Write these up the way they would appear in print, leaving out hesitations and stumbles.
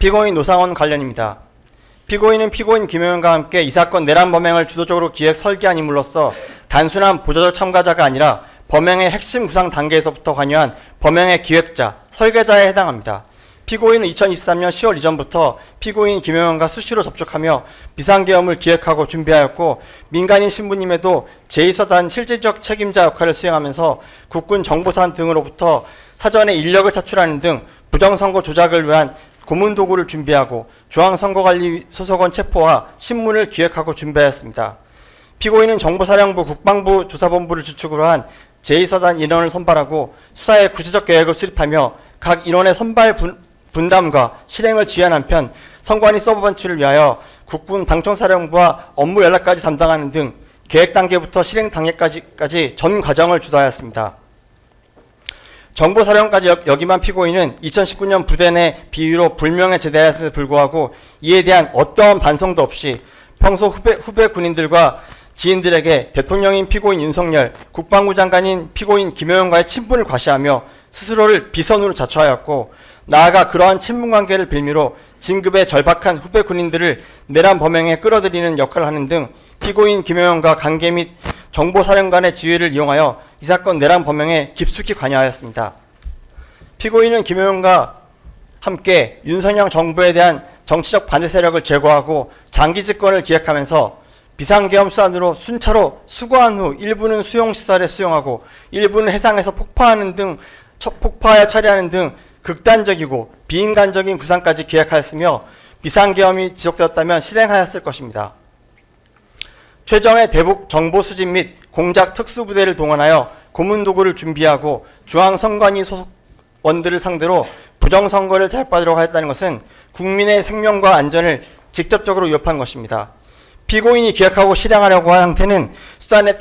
피고인 노상원 관련입니다. 피고인은 피고인 김용현과 함께 이 사건 내란 범행을 주도적으로 기획 설계한 인물로서 단순한 보조적 참가자가 아니라 범행의 핵심 구상 단계에서부터 관여한 범행의 기획자, 설계자에 해당합니다. 피고인은 2023년 10월 이전부터 피고인 김용현과 수시로 접촉하며 비상계엄을 기획하고 준비하였고, 민간인 신부님에도 제2서단 실질적 책임자 역할을 수행하면서 국군 정보산 등으로부터 사전에 인력을 차출하는 등 부정선거 조작을 위한 고문도구를 준비하고 중앙선거관리 소속원 체포와 신문을 기획하고 준비하였습니다. 피고인은 정보사령부 국방부 조사본부를 주축으로 한 제2서단 인원을 선발하고 수사의 구체적 계획을 수립하며 각 인원의 선발 분담과 실행을 지휘한 한편 선관위 서버 반출을 위하여 국군 방청사령부와 업무 연락까지 담당하는 등 계획 단계부터 실행 단계까지 전 과정을 주도하였습니다. 정보사령까지 역임한 피고인은 2019년 부대 내 비위로 불명예 제대하였음에도 불구하고 이에 대한 어떠한 반성도 없이 평소 후배 군인들과 지인들에게 대통령인 피고인 윤석열, 국방부 장관인 피고인 김용현과의 친분을 과시하며 스스로를 비선으로 자처하였고, 나아가 그러한 친분관계를 빌미로 진급의 절박한 후배 군인들을 내란 범행에 끌어들이는 역할을 하는 등 피고인 김용현과 관계 및 정보사령관의 지위를 이용하여 이 사건 내란 범행에 깊숙이 관여하였습니다. 피고인은 김용현과 함께 윤석열 정부에 대한 정치적 반대 세력을 제거하고 장기 집권을 기획하면서 비상계엄 수단으로 순차로 수거한 후 일부는 수용시설에 수용하고 일부는 해상에서 폭파하여 처리하는 등 극단적이고 비인간적인 구상까지 기획하였으며 비상계엄이 지속되었다면 실행하였을 것입니다. 최정의 대북 정보 수집 및 공작 특수부대를 동원하여 고문도구를 준비하고 중앙선관위 소속원들을 상대로 부정선거를 제압하도록 하였다는 것은 국민의 생명과 안전을 직접적으로 위협한 것입니다. 피고인이 기획하고 실행하려고 한 형태는 수단의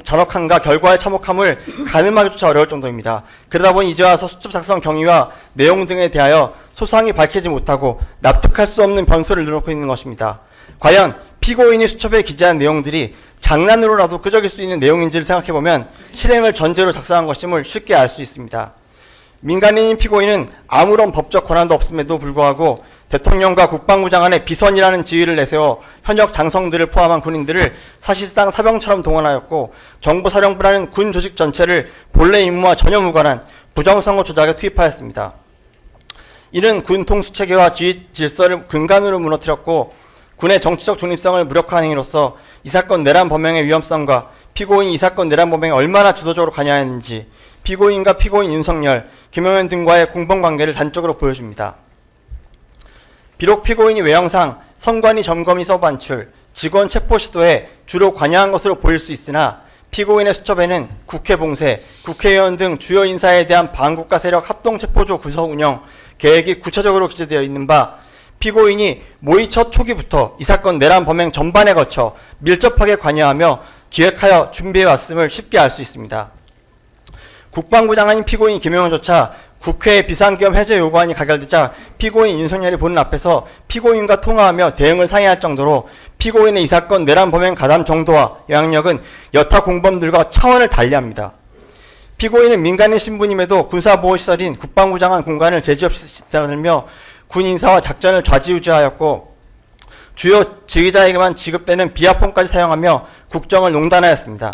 잔혹함과 결과의 참혹함을 가늠하기조차 어려울 정도입니다. 그러다 보니 이제 와서 수첩 작성 경위와 내용 등에 대하여 소상히 밝히지 못하고 납득할 수 없는 변수를 늘어놓고 있는 것입니다. 과연 피고인이 수첩에 기재한 내용들이 장난으로라도 끄적일 수 있는 내용인지를 생각해보면 실행을 전제로 작성한 것임을 쉽게 알 수 있습니다. 민간인인 피고인은 아무런 법적 권한도 없음에도 불구하고 대통령과 국방부 장관의 비선이라는 지위를 내세워 현역 장성들을 포함한 군인들을 사실상 사병처럼 동원하였고, 정보사령부라는 군 조직 전체를 본래 임무와 전혀 무관한 부정선거 조작에 투입하였습니다. 이는 군 통수체계와 지휘 질서를 근간으로 무너뜨렸고 군의 정치적 중립성을 무력화한 행위로서 이 사건 내란 범행의 위험성과 피고인이 이 사건 내란 범행에 얼마나 주도적으로 관여했는지 피고인과 피고인 윤석열, 김용현 등과의 공범관계를 단적으로 보여줍니다. 비록 피고인이 외형상 선관위 점검이 서버 반출, 직원 체포 시도에 주로 관여한 것으로 보일 수 있으나 피고인의 수첩에는 국회 봉쇄, 국회의원 등 주요 인사에 대한 반국가 세력 합동체포조 구성 운영 계획이 구체적으로 기재되어 있는 바, 피고인이 모의 첫 초기부터 이 사건 내란 범행 전반에 걸쳐 밀접하게 관여하며 기획하여 준비해왔음을 쉽게 알 수 있습니다. 국방부 장관인 피고인 김용현조차 국회 비상계엄 해제 요구안이 가결되자 피고인 윤석열이 보는 앞에서 피고인과 통화하며 대응을 상의할 정도로 피고인의 이 사건 내란 범행 가담 정도와 영향력은 여타 공범들과 차원을 달리합니다. 피고인은 민간인 신분임에도 군사보호시설인 국방부 장관 공간을 제지없이 들며 군 인사와 작전을 좌지우지하였고 주요 지휘자에게만 지급되는 비아폰까지 사용하며 국정을 농단하였습니다.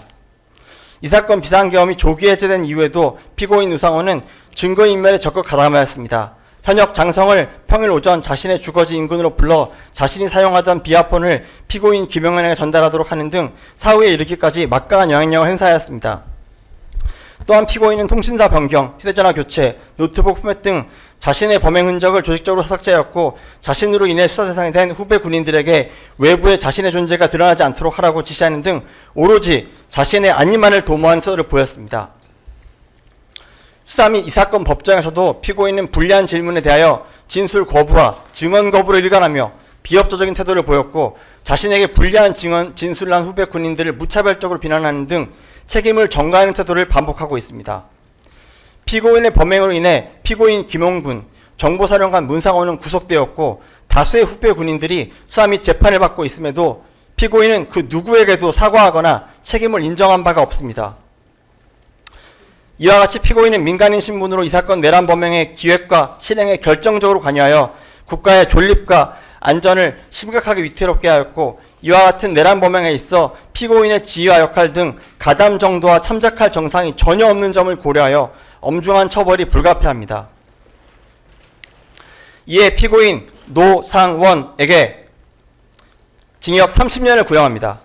이 사건 비상계엄이 조기 해제된 이후에도 피고인 우상호는 증거인멸에 적극 가담하였습니다. 현역 장성을 평일 오전 자신의 주거지 인근으로 불러 자신이 사용하던 비아폰을 피고인 김용현에게 전달하도록 하는 등 사후에 이르기까지 막강한 영향력을 행사하였습니다. 또한 피고인은 통신사 변경, 휴대전화 교체, 노트북 포맷 등 자신의 범행 흔적을 조직적으로 삭제하였고 자신으로 인해 수사 대상이 된 후배 군인들에게 외부에 자신의 존재가 드러나지 않도록 하라고 지시하는 등 오로지 자신의 안위만을 도모한 서를 보였습니다. 수사 및 이 사건 법정에서도 피고인은 불리한 질문에 대하여 진술 거부와 증언 거부를 일관하며 비협조적인 태도를 보였고 자신에게 불리한 진술을 한 후배 군인들을 무차별적으로 비난하는 등 책임을 전가하는 태도를 반복하고 있습니다. 피고인의 범행으로 인해 피고인 김용군, 정보사령관 문상호는 구속되었고 다수의 후배 군인들이 수사 및 재판을 받고 있음에도 피고인은 그 누구에게도 사과하거나 책임을 인정한 바가 없습니다. 이와 같이 피고인은 민간인 신분으로 이 사건 내란 범행의 기획과 실행에 결정적으로 관여하여 국가의 존립과 안전을 심각하게 위태롭게 하였고, 이와 같은 내란 범행에 있어 피고인의 지위와 역할 등 가담 정도와 참작할 정상이 전혀 없는 점을 고려하여 엄중한 처벌이 불가피합니다. 이에 피고인 노상원에게 징역 30년을 구형합니다.